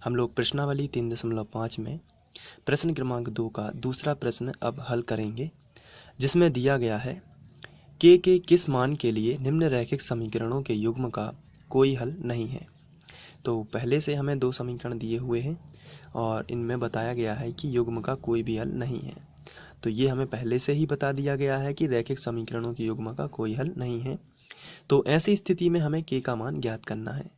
हम लोग प्रश्नावली 3.5 में प्रश्न क्रमांक 2 का दूसरा प्रश्न अब हल करेंगे, जिसमें दिया गया है के किस मान के लिए निम्न रैखिक समीकरणों के युग्म का कोई हल नहीं है। तो पहले से हमें 2 समीकरण दिए हुए हैं और इनमें बताया गया है कि युग्म का कोई भी हल नहीं है। तो ये हमें पहले से ही बता दिया गया है कि रैखिक समीकरणों के युग्म का कोई हल नहीं है। तो ऐसी स्थिति में हमें के का मान ज्ञात करना है।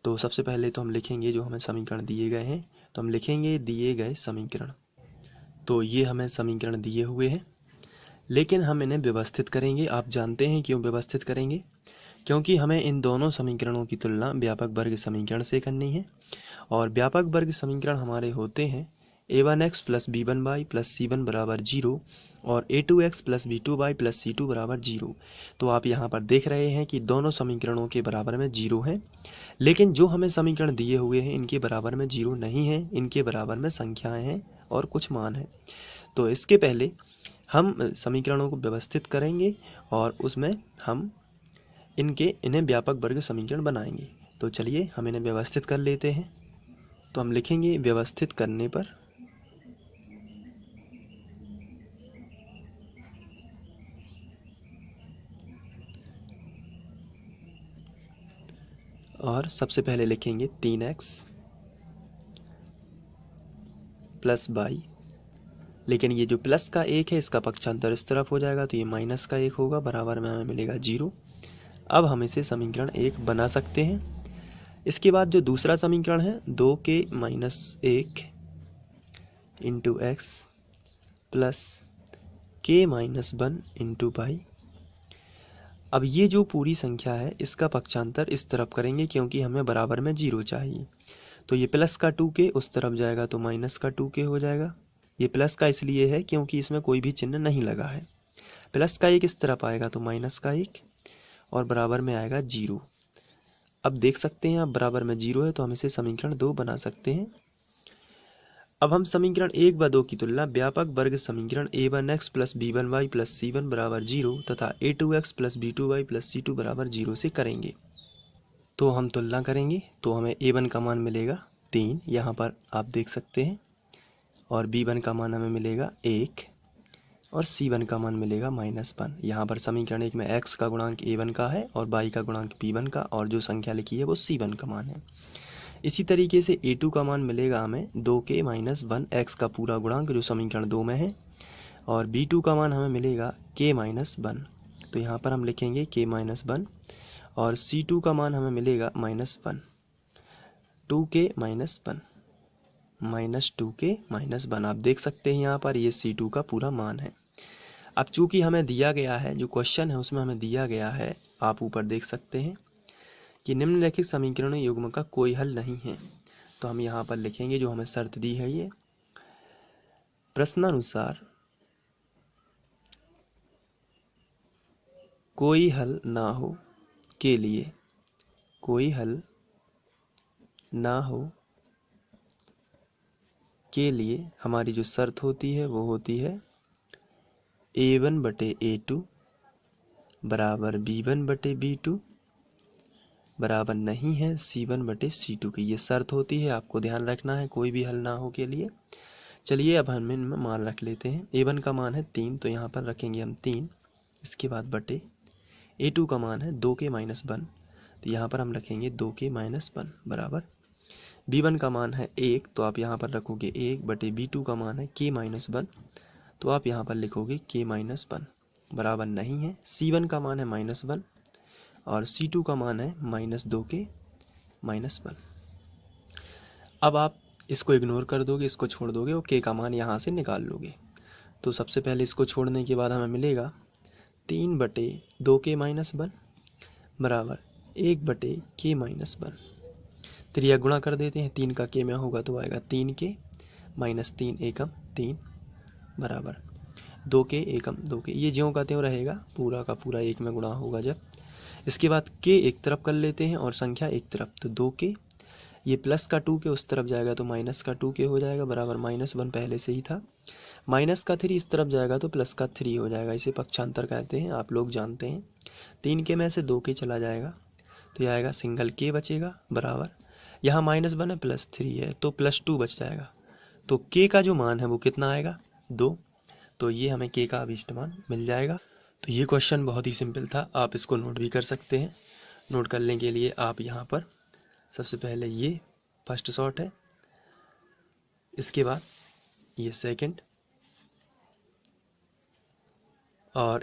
तो सबसे पहले तो हम लिखेंगे जो हमें समीकरण दिए गए हैं, तो हम लिखेंगे दिए गए समीकरण। तो ये हमें समीकरण दिए हुए हैं, लेकिन हम इन्हें व्यवस्थित करेंगे। आप जानते हैं क्यों व्यवस्थित करेंगे, क्योंकि हमें इन दोनों समीकरणों की तुलना व्यापक वर्ग समीकरण से करनी है। और व्यापक वर्ग समीकरण हमारे होते हैं a1x plus b1y plus c1 बराबर 0 और a2x plus b2y plus c2 बराबर 0। तो आप यहाँ पर देख रहे हैं कि दोनों समीकरणों के बराबर में 0 है, लेकिन जो हमें समीकरण दिए हुए हैं इनके बराबर में 0 नहीं है, इनके बराबर में संख्याएं हैं और कुछ मान है। तो इसके पहले हम समीकरणों को व्यवस्थित करेंगे और उसमें हम इन्हें व्यापक वर्ग समीकरण बनाएंगे। तो चलिए हम इन्हें व्यवस्थित कर लेते हैं। तो हम लिखेंगे व्यवस्थित करने पर और सबसे पहले लिखेंगे 3x प्लस y, लेकिन ये जो प्लस का 1 है इसका पक्षांतर इस तरफ हो जाएगा तो ये माइनस का 1 होगा, बराबर में हमें मिलेगा 0। अब हम इसे समीकरण 1 बना सकते हैं। इसके बाद जो दूसरा समीकरण है 2k-1 into x plus k-1 into y। अब ये जो पूरी संख्या है इसका पक्षांतर इस तरफ करेंगे क्योंकि हमें बराबर में 0 चाहिए। तो ये प्लस का 2k उस तरफ जाएगा तो माइनस का 2k हो जाएगा। ये प्लस का इसलिए है क्योंकि इसमें कोई भी चिन्ह नहीं लगा है। प्लस का 1 इस तरफ आएगा तो माइनस का 1 और बराबर में आएगा 0। अब देख सकते हैं अब बराबर में 0 है तो हम इसे समीकरण 2 बना सकते हैं। अब हम समीकरण 1 व 2 की तुलना व्यापक वर्ग समीकरण a1x plus b1y plus c1 बराबर 0 तथा a2x plus b2y plus c2 बराबर 0 से करेंगे। तो हम तुलना करेंगे तो हमें a1 का मान मिलेगा 3, यहाँ पर आप देख सकते हैं, और b1 का मान हमें मिलेगा 1 और c1 का मान मिलेगा -1। यहाँ पर समीकरण 1 में x का गुणांक a1 का है और y का गुणांक b1 का, और जो संख्या लिखी है वो c1 का मान है। इसी तरीके से a2 का मान मिलेगा हमें 2k-1 x का पूरा गुणांक जो समीकरण 2 में है, और b2 का मान हमें मिलेगा k-1। तो यहाँ पर हम लिखेंगे k-1 और c2 का मान हमें मिलेगा -1, 2k-1 -2k-1। आप देख सकते हैं यहाँ पर ये c2 का पूरा मान है। अब चूंकि हमें दिया गया है, जो क्वेश्चन है उसमें हमें दिया गया है, आप ऊपर देख सकते हैं कि निम्नलिखित समीकरणों युग्म का कोई हल नहीं है। तो हम यहाँ पर लिखेंगे जो हमें शर्त दी है, ये प्रश्नानुसार कोई हल ना हो के लिए, कोई हल ना हो के लिए हमारी जो शर्त होती है वो होती है a1/a2 बराबर b1/b2 बराबर नहीं है c1/c2 की। ये शर्त होती है, आपको ध्यान रखना है कोई भी हल ना हो के लिए। चलिए अब हम इनमें मान रख लेते हैं। a1 का मान है 3, तो यहाँ पर रखेंगे हम 3। इसके बाद बटे a2 का मान है 2k-1, तो यहाँ पर हम रखेंगे 2k-1 बराबर b1 का मान है 1, तो आप यहाँ पर रखोगे 1 बटे b2 का मान है k-1, तो आप यहाँ पर लिखोगे k-1 बराबर नहीं है। c1 का मान है -1 और c2 का मान है -2k-1। अब आप इसको इग्नोर कर दोगे, इसको छोड़ दोगे और k का मान यहाँ से निकाल लोगे। तो सबसे पहले इसको छोड़ने के बाद हमें मिलेगा 3/2k-1 बराबर 1/k-1। त्रिया गुणा कर देते हैं, 3 का k में होगा तो आएगा 3k -3 एकम 3 बराबर 2k एकम 2k। ये ज्यों का त्यों रहेगा, पूरा का पूरा 1 में गुणा होगा जब। इसके बाद k एक तरफ कर लेते हैं और संख्या एक तरफ, तो 2k, ये प्लस का 2k उस तरफ जाएगा तो माइनस का 2k हो जाएगा बराबर -1 पहले से ही था। माइनस का 3 इस तरफ जाएगा तो प्लस का 3 हो जाएगा, इसे पक्षांतर कहते हैं, आप लोग जानते हैं। 3k में से 2k चला जाएगा तो यह आएगा सिंगल k बचेगा बराबर यहाँ -1 है +3 है तो +2 बच जाएगा। तो k का जो मान है वो कितना आएगा 2। तो ये हमें k का अभीष्ट मान मिल जाएगा। तो ये क्वेश्चन बहुत ही सिंपल था, आप इसको नोट भी कर सकते हैं। नोट करने के लिए आप यहाँ पर सबसे पहले ये फर्स्ट शॉर्ट है, इसके बाद ये सेकंड और